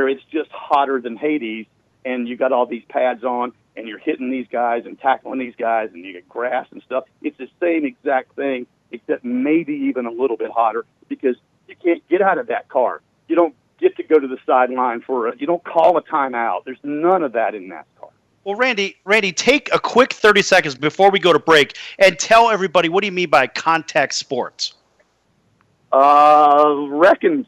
it's just hotter than Hades, and you got all these pads on and you're hitting these guys and tackling these guys and you get grass and stuff. It's the same exact thing, except maybe even a little bit hotter, because you can't get out of that car. You don't get to go to the sideline you don't call a timeout. There's none of that in NASCAR. Well, Randy, take a quick 30 seconds before we go to break and tell everybody, what do you mean by contact sports? Wrecking,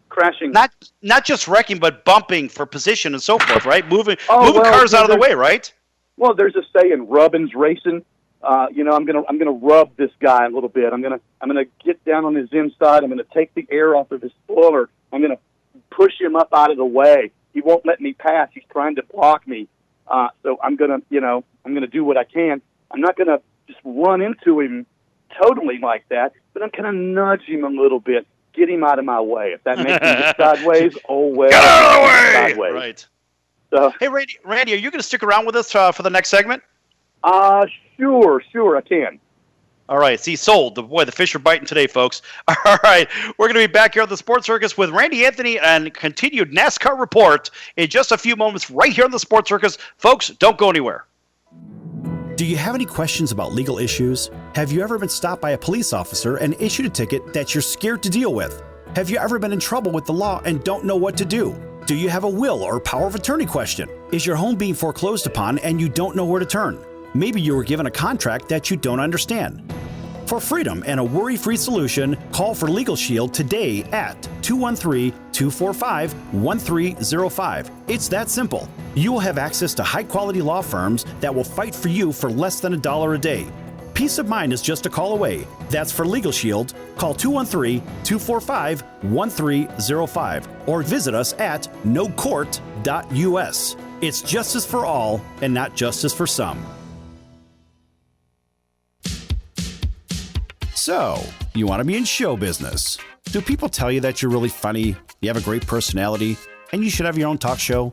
crashing. Not just wrecking, but bumping for position and so forth, right? Moving cars out of the way, right? Well, there's a saying, rubbin's racing. I'm gonna rub this guy a little bit. I'm gonna get down on his inside. I'm gonna take the air off of his spoiler. I'm gonna push him up out of the way. He won't let me pass. He's trying to block me. So I'm gonna do what I can. I'm not gonna just run into him totally like that, but I'm gonna nudge him a little bit, get him out of my way. If that makes him get sideways, oh well. Get out of the way! Sideways. Right. So, hey, Randy, are you going to stick around with us for the next segment? Sure, I can. All right, see, sold. The fish are biting today, folks. All right, we're going to be back here at the Sports Circus with Randy Anthony and continued NASCAR report in just a few moments right here on the Sports Circus. Folks, don't go anywhere. Do you have any questions about legal issues? Have you ever been stopped by a police officer and issued a ticket that you're scared to deal with? Have you ever been in trouble with the law and don't know what to do? Do you have a will or power of attorney question? Is your home being foreclosed upon and you don't know where to turn? Maybe you were given a contract that you don't understand. For freedom and a worry-free solution, call for Legal Shield today at 213-245-1305. It's that simple. You will have access to high-quality law firms that will fight for you for less than $1 a day. Peace of mind is just a call away. That's for Legal Shield. Call 213-245-1305 or visit us at nocourt.us. It's justice for all and not justice for some. So, you want to be in show business. Do people tell you that you're really funny, you have a great personality, and you should have your own talk show?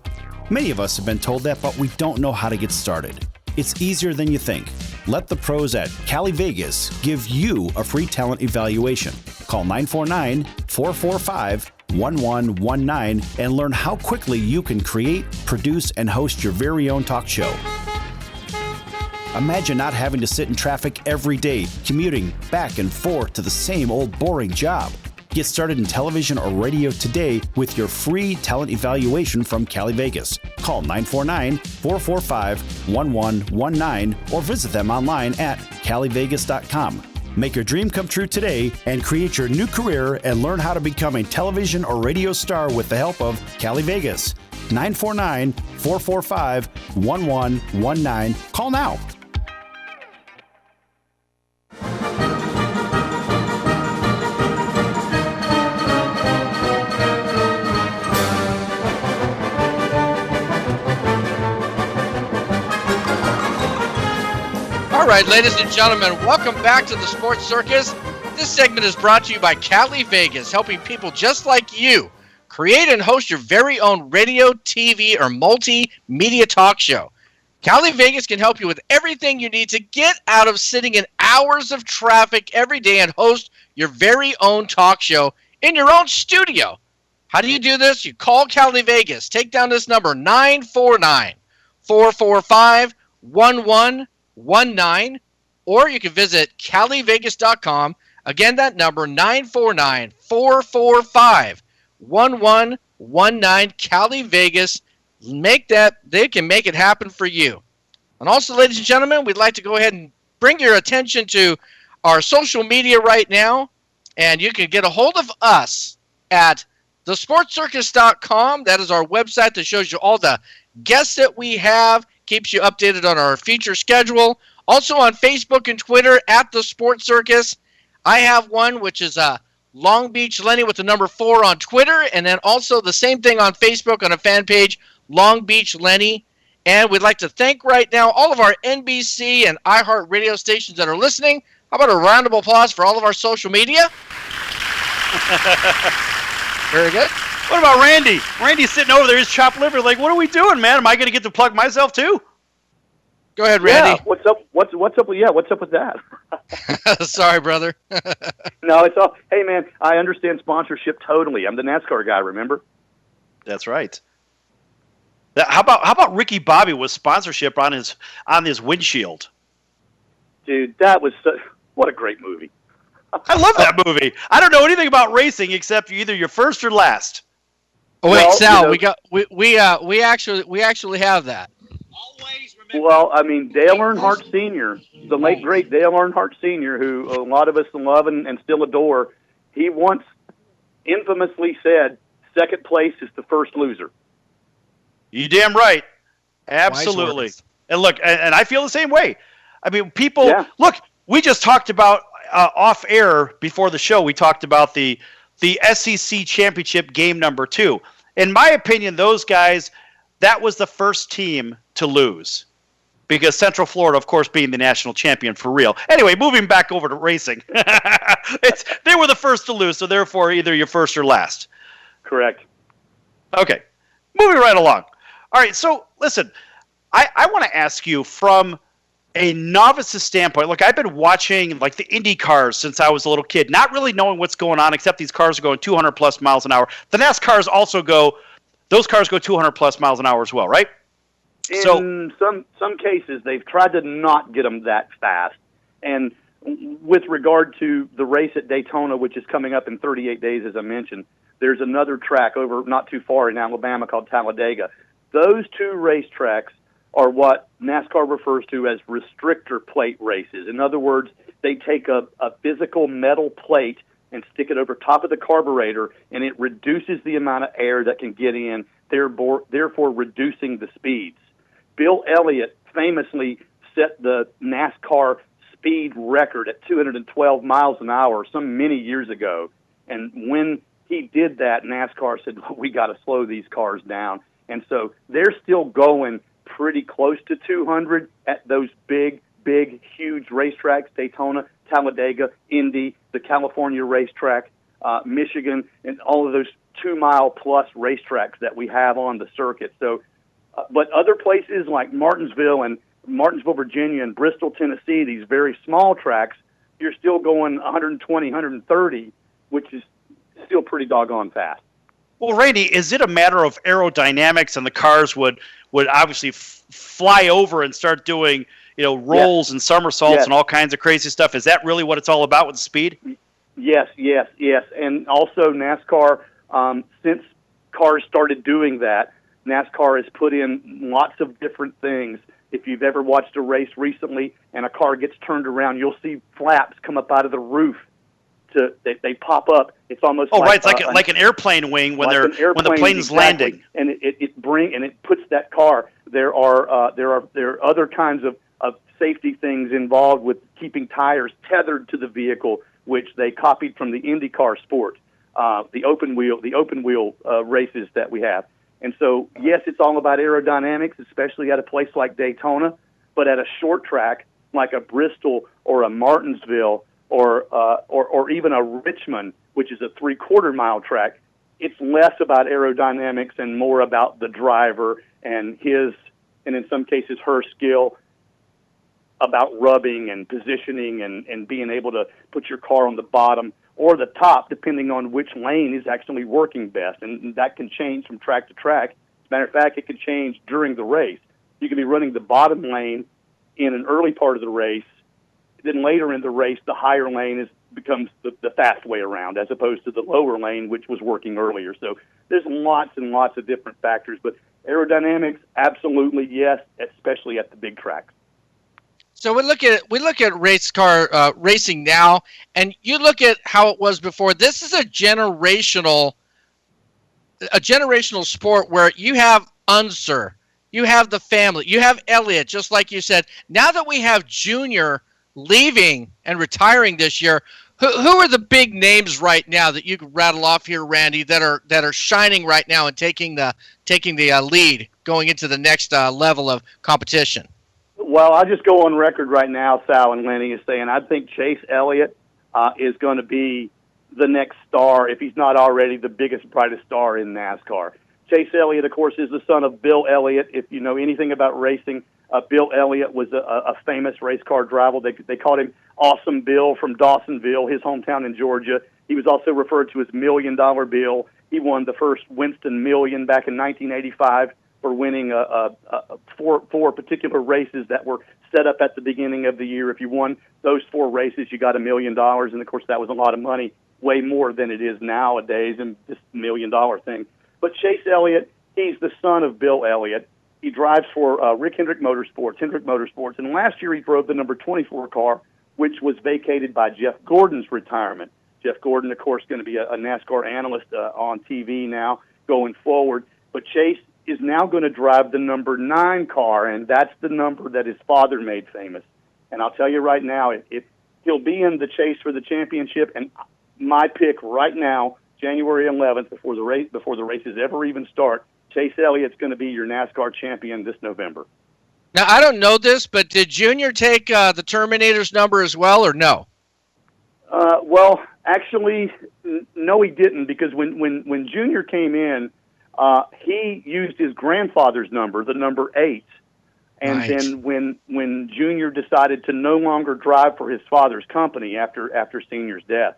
Many of us have been told that, but we don't know how to get started. It's easier than you think. Let the pros at Cali Vegas give you a free talent evaluation. Call 949-445-1119 and learn how quickly you can create, produce, and host your very own talk show. Imagine not having to sit in traffic every day, commuting back and forth to the same old boring job. Get started in television or radio today with your free talent evaluation from Cali Vegas. Call 949-445-1119 or visit them online at calivegas.com. Make your dream come true today and create your new career and learn how to become a television or radio star with the help of Cali Vegas. 949-445-1119. Call now. All right, ladies and gentlemen, welcome back to the Sports Circus. This segment is brought to you by Cali Vegas, helping people just like you create and host your very own radio, TV, or multimedia talk show. Cali Vegas can help you with everything you need to get out of sitting in hours of traffic every day and host your very own talk show in your own studio. How do you do this? You call Cali Vegas. Take down this number, 949-445-1119, or you can visit calivegas.com. Again, that number, 949-445-1119, Cali Vegas. They can make it happen for you. And also, ladies and gentlemen, we'd like to go ahead and bring your attention to our social media right now, and you can get a hold of us at thesportscircus.com. That is our website that shows you all the guests that we have, keeps you updated on our feature schedule. Also on Facebook and Twitter at The Sports Circus. I have one, which is Long Beach Lenny with the number 4 on Twitter, and then also the same thing on Facebook on a fan page, Long Beach Lenny. And we'd like to thank right now all of our NBC and iHeart radio stations that are listening. How about a round of applause for all of our social media? Very good. What about Randy? Randy's sitting over there, his chopped liver, like, what are we doing, man? Am I going to get to plug myself too? Go ahead, Randy. Yeah, what's up? What's up? Yeah, what's up with that? Sorry, brother. No, it's all. Hey, man, I understand sponsorship totally. I'm the NASCAR guy. Remember? That's right. How about Ricky Bobby with sponsorship on his windshield? Dude, that was what a great movie. I love that movie. I don't know anything about racing except either you're first or last. Oh wait, well, Sal, we actually have that. Well, I mean, Dale Earnhardt Sr., the late great Dale Earnhardt Sr., who a lot of us love and still adore, he once infamously said, "Second place is the first loser." You damn right. Absolutely. And look, and I feel the same way. I mean, people look. We just talked about off air before the show. We talked about the SEC championship game number 2. In my opinion, those guys, that was the first team to lose. Because Central Florida, of course, being the national champion for real. Anyway, moving back over to racing. They were the first to lose, so therefore either you're first or last. Correct. Okay. Moving right along. All right, so listen, I want to ask you from a novice's standpoint. Look, I've been watching like the Indy cars since I was a little kid, not really knowing what's going on, except these cars are going 200 plus miles an hour. The NASCARs also those cars go 200 plus miles an hour as well, right? In some cases, they've tried to not get them that fast. And with regard to the race at Daytona, which is coming up in 38 days, as I mentioned, there's another track over not too far in Alabama called Talladega. Those two racetracks are what NASCAR refers to as restrictor plate races. In other words, they take a physical metal plate and stick it over top of the carburetor, and it reduces the amount of air that can get in, therefore reducing the speeds. Bill Elliott famously set the NASCAR speed record at 212 miles an hour some many years ago. And when he did that, NASCAR said, we got to slow these cars down. And so they're still going pretty close to 200 at those big, huge racetracks, Daytona, Talladega, Indy, the California racetrack, Michigan, and all of those 2-mile-plus racetracks that we have on the circuit. So, but other places like Martinsville, Virginia, and Bristol, Tennessee, these very small tracks, you're still going 120, 130, which is still pretty doggone fast. Well, Randy, is it a matter of aerodynamics and the cars would obviously fly over and start doing, rolls and somersaults and all kinds of crazy stuff? Is that really what it's all about with the speed? Yes. And also NASCAR, since cars started doing that, NASCAR has put in lots of different things. If you've ever watched a race recently and a car gets turned around, you'll see flaps come up out of the roof. They pop up. It's almost it's like an airplane wing when the plane's landing, and it puts that car. There are other kinds of safety things involved with keeping tires tethered to the vehicle, which they copied from the IndyCar sport, the open wheel races that we have. And so, yes, it's all about aerodynamics, especially at a place like Daytona. But at a short track like a Bristol or a Martinsville or even a Richmond, which is a 3/4-mile track, it's less about aerodynamics and more about the driver and his, and in some cases her skill about rubbing and positioning and being able to put your car on the bottom or the top, depending on which lane is actually working best. And that can change from track to track. As a matter of fact, it can change during the race. You can be running the bottom lane in an early part of the race. Then later in the race, the higher lane becomes the fast way around, as opposed to the lower lane, which was working earlier. So there's lots and lots of different factors. But aerodynamics, absolutely yes, especially at the big tracks. So we look at race car racing now, and you look at how it was before. This is a generational sport where you have Unser, you have the family, you have Elliott, just like you said. Now that we have Junior leaving and retiring this year, who are the big names right now that you could rattle off here, Randy, that are shining right now and taking the lead going into the next level of competition? Well, I'll just go on record right now, Sal and Lenny, is saying I think Chase Elliott is going to be the next star, if he's not already the biggest, brightest star in NASCAR. Chase Elliott, of course, is the son of Bill Elliott. If you know anything about racing, Bill Elliott was a famous race car driver. They called him Awesome Bill from Dawsonville, his hometown in Georgia. He was also referred to as $1 Million Bill. He won the first Winston Million back in 1985 for winning four particular races that were set up at the beginning of the year. If you won those 4 races, you got $1 million, and of course that was a lot of money, way more than it is nowadays in this $1 million thing. But Chase Elliott, he's the son of Bill Elliott. He drives for Hendrick Motorsports, and last year he drove the number 24 car, which was vacated by Jeff Gordon's retirement. Jeff Gordon, of course, going to be a NASCAR analyst on TV now going forward. But Chase is now going to drive the number 9 car, and that's the number that his father made famous. And I'll tell you right now, if he'll be in the chase for the championship, and my pick right now, January 11th, before the races ever even start, Chase Elliott's going to be your NASCAR champion this November. Now, I don't know this, but did Junior take the Terminator's number as well, or no? Well, actually, no, he didn't, because when Junior came in, he used his grandfather's number, the number 8. And Right. then when Junior decided to no longer drive for his father's company after Senior's death,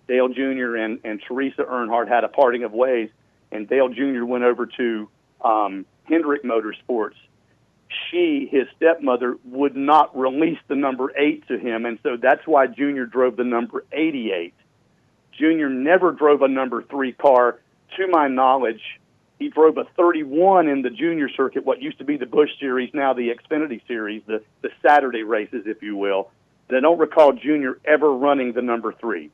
Dale Jr. and Teresa Earnhardt had a parting of ways, and Dale Jr. went over to Hendrick Motorsports. His stepmother, would not release the number 8 to him, and so that's why Junior drove the number 88. Junior never drove a number 3 car, to my knowledge. He drove a 31 in the junior circuit, what used to be the Busch Series, now the Xfinity Series, the Saturday races, if you will. And I don't recall Junior ever running the number 3.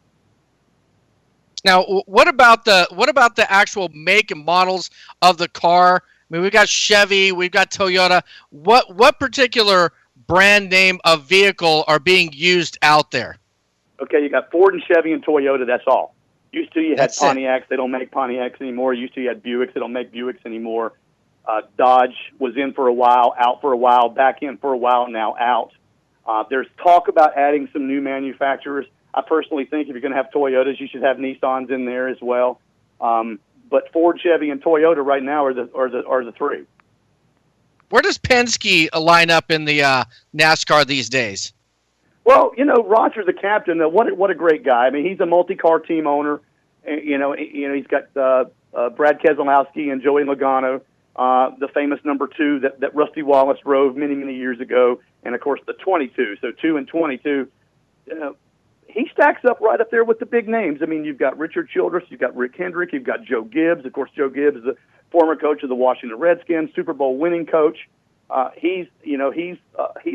Now, what about the actual make and models of the car? I mean, we've got Chevy, we've got Toyota. What particular brand name of vehicle are being used out there? Okay, you got Ford and Chevy and Toyota, that's all. Used to you had That's it. Pontiacs, they don't make Pontiacs anymore. Used to you had Buicks, they don't make Buicks anymore. Dodge was in for a while, out for a while, back in for a while, now out. There's talk about adding some new manufacturers. I personally think if you're going to have Toyotas, you should have Nissans in there as well. But Ford, Chevy, and Toyota right now are the 3. Where does Penske line up in the NASCAR these days? Well, Roger, the captain, what a great guy. I mean, he's a multi-car team owner. He's got Brad Keselowski and Joey Logano, the famous number 2 that Rusty Wallace drove many, many years ago, and of course the 22. So 2 and 22. He stacks up right up there with the big names. I mean, you've got Richard Childress, you've got Rick Hendrick, you've got Joe Gibbs. Of course, Joe Gibbs is the former coach of the Washington Redskins, Super Bowl winning coach. He's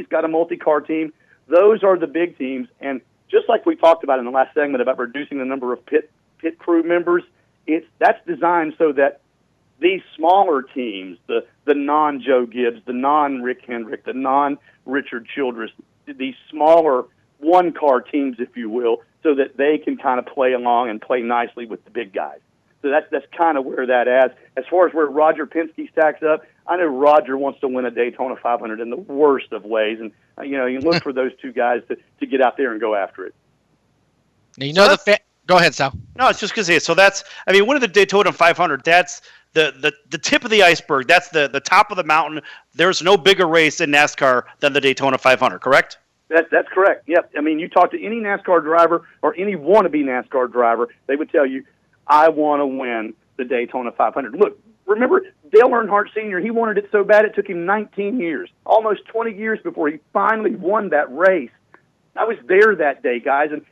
got a multi-car team. Those are the big teams, and just like we talked about in the last segment about reducing the number of pit crew members, that's designed so that these smaller teams, the non-Joe Gibbs, the non-Rick Hendrick, the non-Richard Childress, these smaller one-car teams, if you will, so that they can kind of play along and play nicely with the big guys. So that's kind of where that is. As far as where Roger Penske stacks up, I know Roger wants to win a Daytona 500 in the worst of ways, and you look for those two guys to get out there and go after it. Go ahead, Sal. No, it's just because so that's winning the Daytona 500. That's the tip of the iceberg. That's the top of the mountain. There's no bigger race in NASCAR than the Daytona 500. Correct? That's correct. Yep. I mean, you talk to any NASCAR driver or any wannabe NASCAR driver, they would tell you, I want to win the Daytona 500. Look, remember Dale Earnhardt Sr., he wanted it so bad it took him 19 years, almost 20 years before he finally won that race. I was there that day, guys, and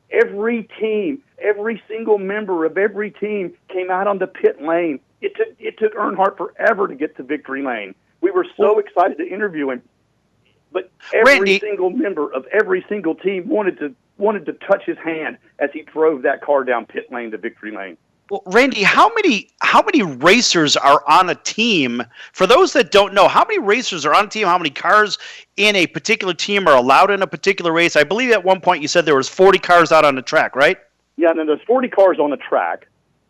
every team, every single member of every team came out on the pit lane. It took Earnhardt forever to get to victory lane. We were so excited to interview him. But every single member of every single team wanted to touch his hand as he drove that car down pit lane to victory lane. Well, Randy, how many racers are on a team? For those that don't know, how many racers are on a team? How many cars in a particular team are allowed in a particular race? I believe at one point you said there was 40 cars out on the track, right? Yeah, and there's 40 cars on the track.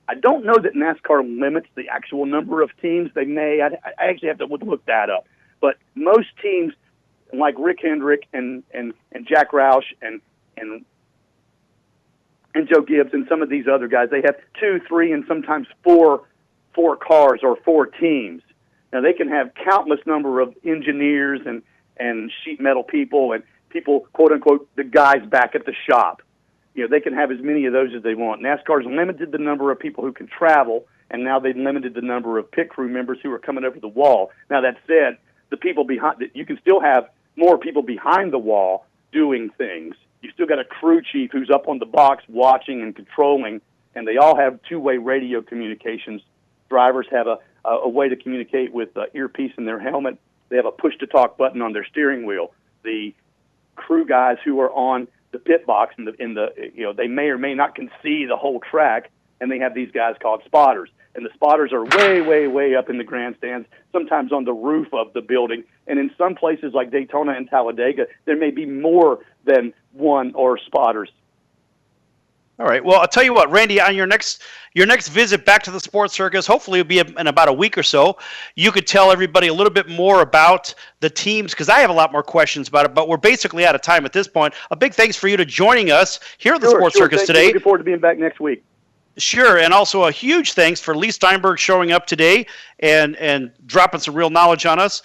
I don't know that NASCAR limits the actual number of teams. They may. I actually have to look that up. But most teams, like Rick Hendrick and Jack Roush and Joe Gibbs and some of these other guys, they have 2, 3, and sometimes four cars or 4 teams. Now, they can have countless number of engineers and sheet metal people and people, quote-unquote, the guys back at the shop. They can have as many of those as they want. NASCAR's limited the number of people who can travel, and now they've limited the number of pit crew members who are coming over the wall. Now, that said, the people behind, you can still have more people behind the wall doing things. You still got a crew chief who's up on the box watching and controlling, and they all have two-way radio communications. Drivers have a way to communicate with earpiece in their helmet. They have a push-to-talk button on their steering wheel. The crew guys who are on the pit box they may or may not can see the whole track, and they have these guys called spotters. And the spotters are way, way, way up in the grandstands, sometimes on the roof of the building, And in some places like Daytona and Talladega, there may be more than one or spotters. All right. Well, I'll tell you what, Randy, on your next visit back to the Sports Circus, hopefully it'll be in about a week or so, you could tell everybody a little bit more about the teams, because I have a lot more questions about it, but we're basically out of time at this point. A big thanks for you to joining us here at the Sports Circus today. Looking forward to being back next week. Sure, and also a huge thanks for Leigh Steinberg showing up today and dropping some real knowledge on us.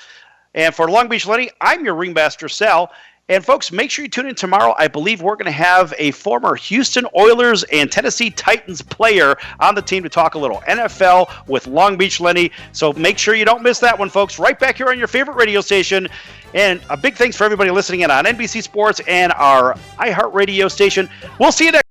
And for Long Beach Lenny, I'm your Ringmaster Sal. And folks, make sure you tune in tomorrow. I believe we're going to have a former Houston Oilers and Tennessee Titans player on the team to talk a little NFL with Long Beach Lenny. So make sure you don't miss that one, folks. Right back here on your favorite radio station. And a big thanks for everybody listening in on NBC Sports and our iHeartRadio station. We'll see you next